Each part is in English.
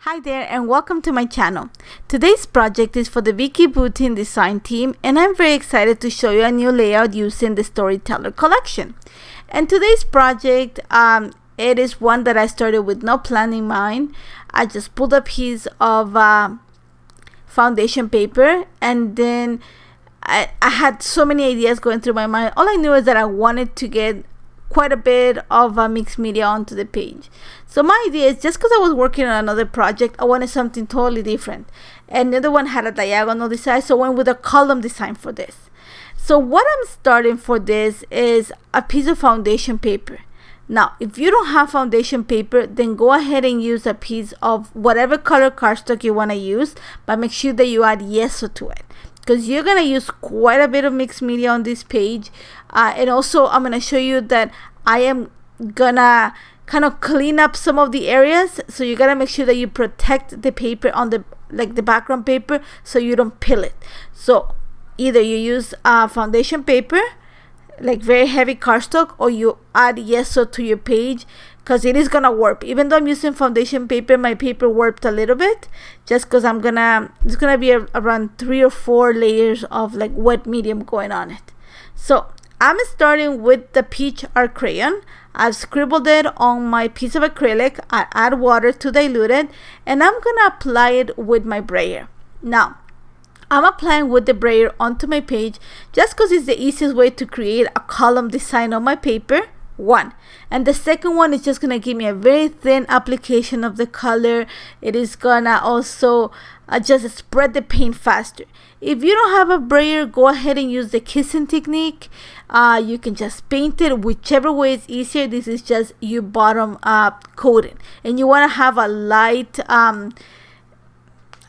Hi there and welcome to my channel. Today's project is for the Vicki Boutin design team and I'm very excited to show you a new layout using the Storyteller collection. And today's project, it is one that I started with no plan in mind. I just pulled a piece of foundation paper and then I had so many ideas going through my mind. All I knew is that I wanted to get quite a bit of mixed media onto the page. So my idea is, just because I was working on another project, I wanted something totally different. And the other one had a diagonal design, so I went with a column design for this. So what I'm starting for this is a piece of foundation paper. Now, if you don't have foundation paper, then go ahead and use a piece of whatever color cardstock you want to use, but make sure that you add yeso to it, because you're going to use quite a bit of mixed media on this page. And also I'm going to show you that I am gonna kind of clean up some of the areas, so you gotta make sure that you protect the paper on the background paper so you don't peel it. So either you use foundation paper, like very heavy cardstock, or you add yeso to your page, because it is gonna warp. Even though I'm using foundation paper, my paper warped a little bit, just because it's gonna be around 3 or 4 layers of like wet medium going on it. So I'm starting with the peach art crayon. I've scribbled it on my piece of acrylic. I add water to dilute it, and I'm gonna apply it with my brayer. Now, I'm applying with the brayer onto my page just because it's the easiest way to create a column design on my paper. One, and the second one is just gonna give me a very thin application of the color. It is gonna also just spread the paint faster. If you don't have a brayer, go ahead and use the kissing technique. You can just paint it whichever way is easier. This is just your bottom coating, and you want to have a light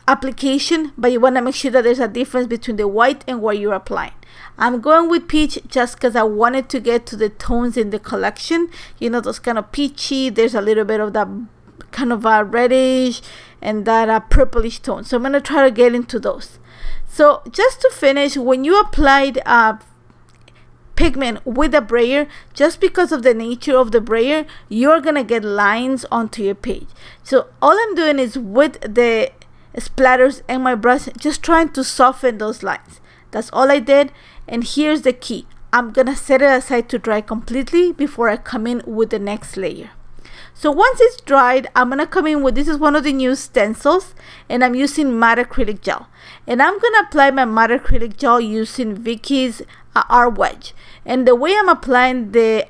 application, but you want to make sure that there's a difference between the white and where you're applying. I'm going with peach just because I wanted to get to the tones in the collection. You know, those kind of peachy. There's a little bit of that kind of a reddish and that purplish tone. So I'm going to try to get into those. So just to finish, when you applied pigment with a brayer, just because of the nature of the brayer, you're going to get lines onto your page. So all I'm doing is with the splatters and my brush, just trying to soften those lines. That's all I did. And here's the key. I'm gonna set it aside to dry completely before I come in with the next layer. So once it's dried, I'm gonna come in with, this is one of the new stencils, and I'm using matte acrylic gel. And I'm gonna apply my matte acrylic gel using Vicki's Art Wedge. And the way I'm applying the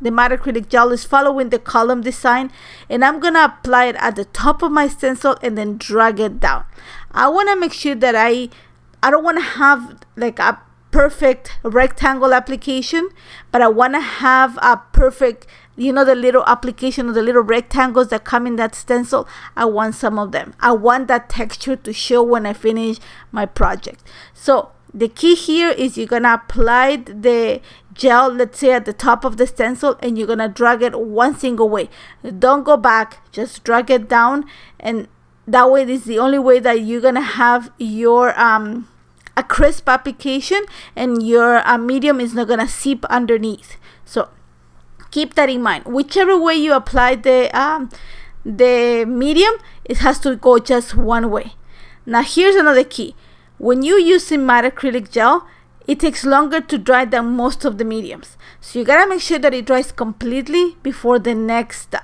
matte acrylic gel is following the column design, and I'm gonna apply it at the top of my stencil and then drag it down. I wanna make sure that I don't want to have like a perfect rectangle application, but I want to have a perfect, you know, the little application of the little rectangles that come in that stencil. I want some of them. I want that texture to show when I finish my project. So the key here is you're gonna apply the gel, let's say at the top of the stencil, and you're gonna drag it one single way. Don't go back, just drag it down, and that way is the only way that you're gonna have your a crisp application, and your medium is not gonna seep underneath. So keep that in mind. Whichever way you apply the medium, it has to go just one way. Now here's another key. When you're using matte acrylic gel, it takes longer to dry than most of the mediums. So you gotta make sure that it dries completely before the next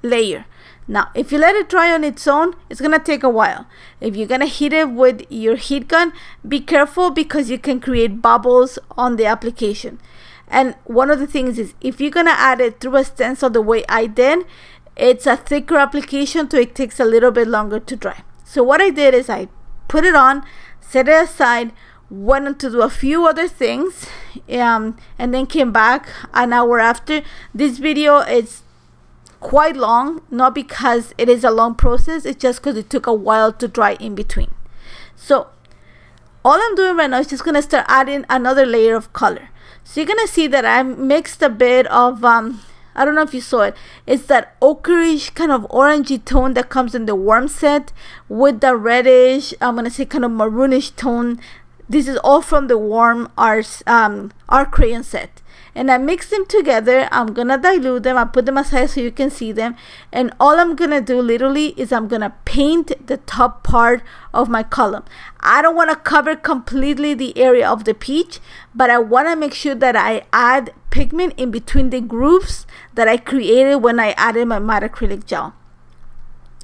layer. Now, if you let it dry on its own, it's gonna take a while. If you're gonna heat it with your heat gun, be careful because you can create bubbles on the application. And one of the things is, if you're gonna add it through a stencil the way I did, it's a thicker application, so it takes a little bit longer to dry. So what I did is I put it on, set it aside, went on to do a few other things, and then came back an hour after. This video is quite long, not because it is a long process, it's just because it took a while to dry in between. So all I'm doing right now is just gonna start adding another layer of color. So you're gonna see that I mixed a bit of I don't know if you saw it, it's that ochreish kind of orangey tone that comes in the worm set with the reddish, I'm gonna say kind of maroonish tone. This is all from the warm art crayon set. and I mix them together. I'm gonna dilute them. I put them aside so you can see them, and all I'm gonna do literally is I'm gonna paint the top part of my column. I don't want to cover completely the area of the peach, but I want to make sure that I add pigment in between the grooves that I created when I added my matte acrylic gel.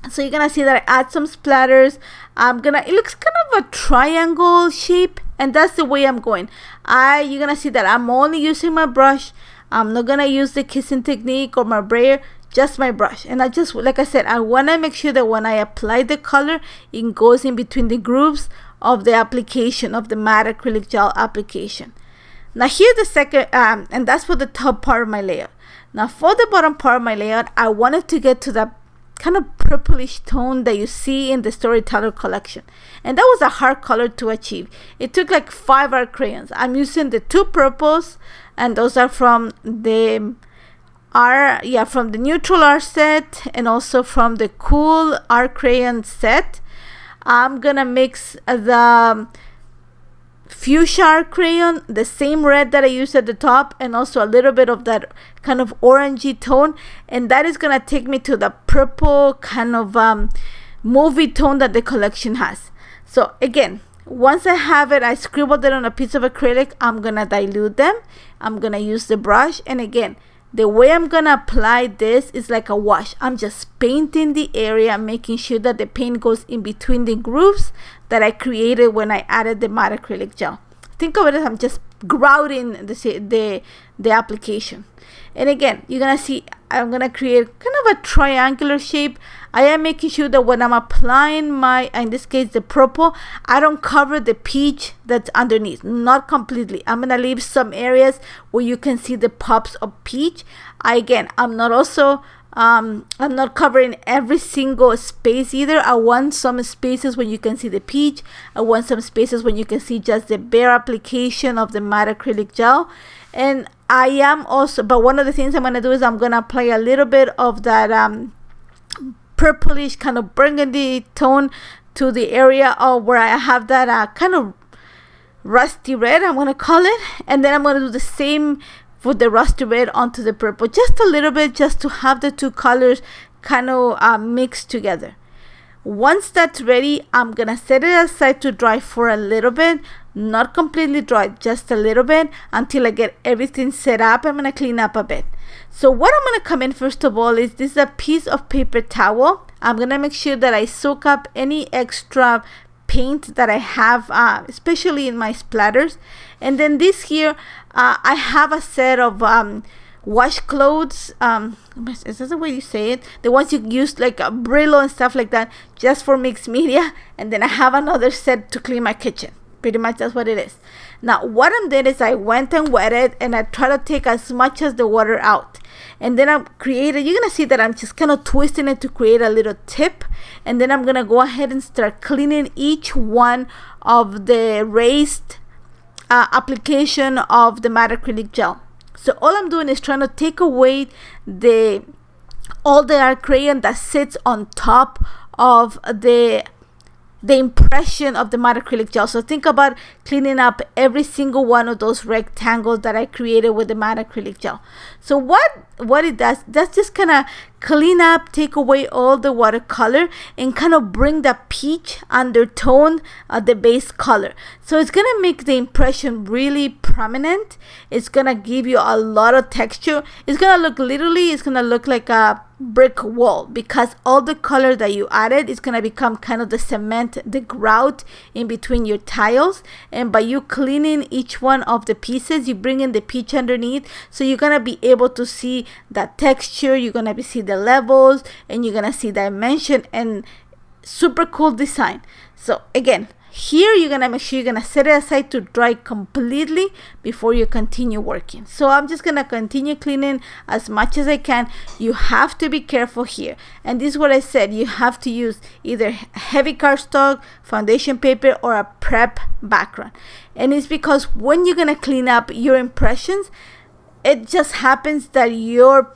So you're gonna see that I add some splatters. It looks kind of a triangle shape, and that's the way I'm going. You're gonna see that I'm only using my brush. I'm not gonna use the kissing technique or my brayer, just my brush. And I just, like I said, I wanna make sure that when I apply the color, it goes in between the grooves of the application of the matte acrylic gel application. Now here the second, and that's for the top part of my layout. Now for the bottom part of my layout, I wanted to get to that kind of purplish tone that you see in the Storyteller collection, and that was a hard color to achieve. It took like 5 art crayons. I'm using the 2 purples, and those are from the from the neutral art set, and also from the cool art crayon set. I'm gonna mix the fuchsia art crayon, the same red that I used at the top, and also a little bit of that kind of orangey tone, and that is gonna take me to the purple kind of movie tone that the collection has. So again, once I have it, I scribbled it on a piece of acrylic. I'm gonna dilute them. I'm gonna use the brush, and again, the way I'm gonna apply this is like a wash. I'm just painting the area, making sure that the paint goes in between the grooves that I created when I added the matte acrylic gel. Think of it as I'm just grouting the application. And again, you're gonna see I'm gonna create kind of a triangular shape. I am making sure that when I'm applying my, in this case, the purple, I don't cover the peach that's underneath, not completely. I'm gonna leave some areas where you can see the pops of peach. I'm not covering every single space either. I want some spaces where you can see the peach. I want some spaces where you can see just the bare application of the matte acrylic gel. And I am also, but one of the things I'm going to do is I'm going to apply a little bit of that purplish kind of burgundy tone to the area of where I have that kind of rusty red, I'm going to call it. And then I'm going to do the same with the rusty red onto the purple, just a little bit, just to have the 2 colors kind of mixed together. Once that's ready, I'm gonna set it aside to dry for a little bit, not completely dry, just a little bit, until I get everything set up. I'm gonna clean up a bit. So what I'm gonna come in first of all is this is a piece of paper towel. I'm gonna make sure that I soak up any extra paint that I have, especially in my splatters. And then this here, I have a set of washcloths. Is that the way you say it? The ones you use like a Brillo and stuff like that, just for mixed media. And then I have another set to clean my kitchen. Pretty much that's what it is. Now what I did is I went and wetted, and I try to take as much as the water out. And then I'm creating, you're gonna see that I'm just kind of twisting it to create a little tip. And then I'm gonna go ahead and start cleaning each one of the raised application of the matte acrylic gel. So all I'm doing is trying to take away all the art crayon that sits on top of the impression of the matte acrylic gel. So think about cleaning up every single one of those rectangles that I created with the matte acrylic gel. So what it does, that's just kind of clean up, take away all the watercolor, and kind of bring the peach undertone, the base color. So it's gonna make the impression really prominent. It's gonna give you a lot of texture. It's gonna look like a brick wall, because all the color that you added is gonna become kind of the cement, the grout in between your tiles. And by you cleaning each one of the pieces, you bring in the peach underneath, so you're gonna be able to see that texture. You're gonna see the levels, and you're gonna see dimension, and super cool design. So again, here you're gonna make sure you're gonna set it aside to dry completely before you continue working. So I'm just gonna continue cleaning as much as I can. You have to be careful here, and this is what I said, you have to use either heavy cardstock, foundation paper, or a prep background. And it's because when you're gonna clean up your impressions, it just happens that your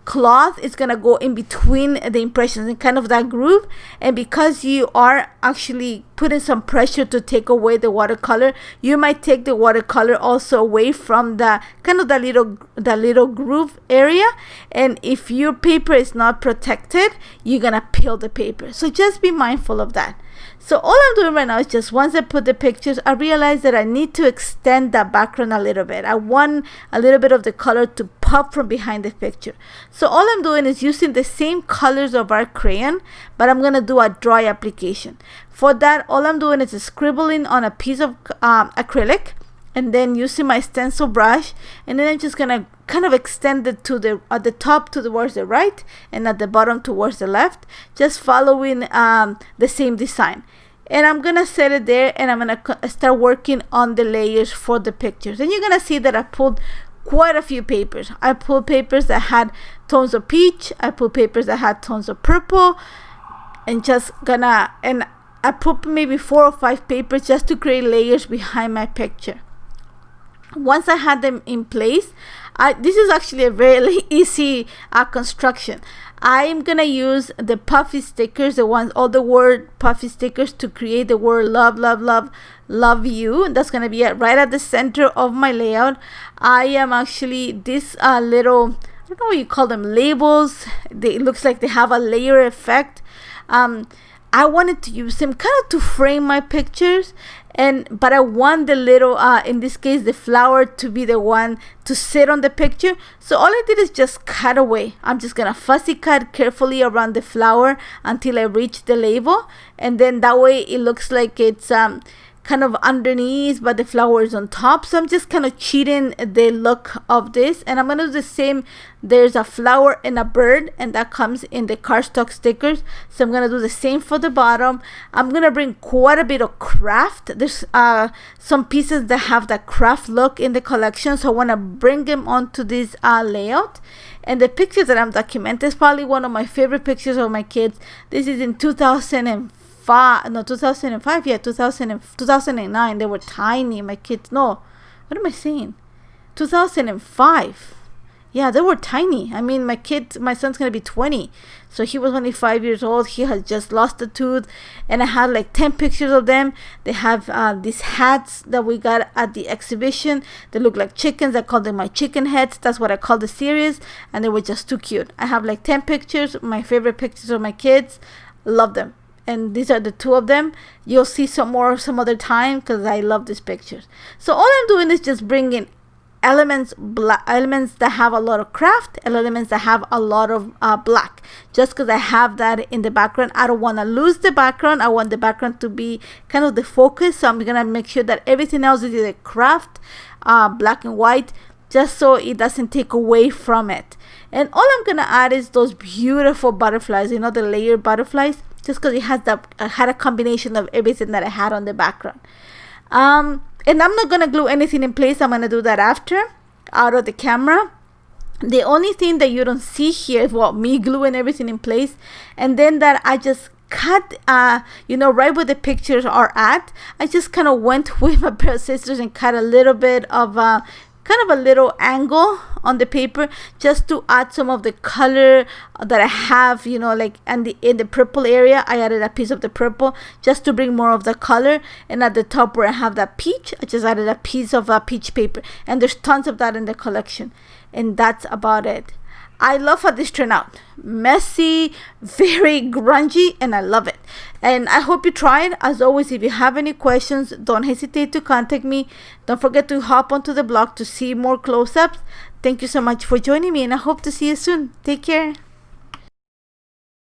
cloth is gonna go in between the impressions and kind of that groove. And because you are actually putting some pressure to take away the watercolor, you might take the watercolor also away from the kind of that little groove area. And if your paper is not protected, you're gonna peel the paper. So just be mindful of that. So all I'm doing right now is just once I put the pictures, I realize that I need to extend that background a little bit. I want a little bit of the color to pop from behind the picture. So all I'm doing is using the same colors of Art Crayon, but I'm going to do a dry application. For that, all I'm doing is scribbling on a piece of acrylic, and then using my stencil brush, and then I'm just going to kind of extend it to at the top towards the right and at the bottom towards the left, just following the same design. And I'm gonna set it there, and I'm gonna start working on the layers for the pictures. And you're gonna see that I pulled quite a few papers. I pulled papers that had tones of peach, I pulled papers that had tones of purple, and I put maybe 4 or 5 papers just to create layers behind my picture. Once I had them in place, this is actually a very easy construction. I'm gonna use the puffy stickers, all the word puffy stickers, to create the word love, love, love, love you. And that's gonna be right at the center of my layout. I am actually this little, I don't know what you call them, labels. It looks like they have a layer effect. I wanted to use them kind of to frame my pictures, but I want the little, in this case, the flower to be the one to sit on the picture. So all I did is just cut away. I'm just gonna fussy cut carefully around the flower until I reach the label, and then that way it looks like it's kind of underneath, but the flower is on top. So I'm just kind of cheating the look of this, and I'm gonna do the same. There's a flower and a bird, and that comes in the cardstock stickers. So I'm gonna do the same for the bottom. I'm gonna bring quite a bit of craft. There's some pieces that have that craft look in the collection, so I want to bring them onto this layout. And the pictures that I'm documenting is probably one of my favorite pictures of my kids. This is in 2005, yeah, 2009. They were tiny, my kids. No, what am I saying? 2005. Yeah, they were tiny. I mean, my son's gonna be 20, so he was only 5 years old. He had just lost a tooth, and I had like 10 pictures of them. They have these hats that we got at the exhibition. They look like chickens. I call them my chicken heads. That's what I call the series, and they were just too cute. I have like 10 pictures, my favorite pictures of my kids. Love them. And these are the 2 of them. You'll see some more some other time, because I love these pictures. So all I'm doing is just bringing elements that have a lot of craft, and elements that have a lot of black, just because I have that in the background. I don't want to lose the background. I want the background to be kind of the focus, so I'm gonna make sure that everything else is either craft, black and white, just so it doesn't take away from it. And all I'm gonna add is those beautiful butterflies, the layered butterflies, just because it has had a combination of everything that I had on the background. And I'm not gonna glue anything in place. I'm gonna do that after, out of the camera. The only thing that you don't see here is me gluing everything in place, and then that I just cut right where the pictures are at. I just kind of went with a pair of scissors and cut a little bit of kind of a little angle on the paper, just to add some of the color that I have, like in the purple area. I added a piece of the purple just to bring more of the color. And at the top where I have that peach, I just added a piece of peach paper, and there's tons of that in the collection. And that's about it. I love how this turned out. Messy, very grungy, and I love it. And I hope you try it. As always, if you have any questions, don't hesitate to contact me. Don't forget to hop onto the blog to see more close-ups. Thank you so much for joining me, and I hope to see you soon. Take care.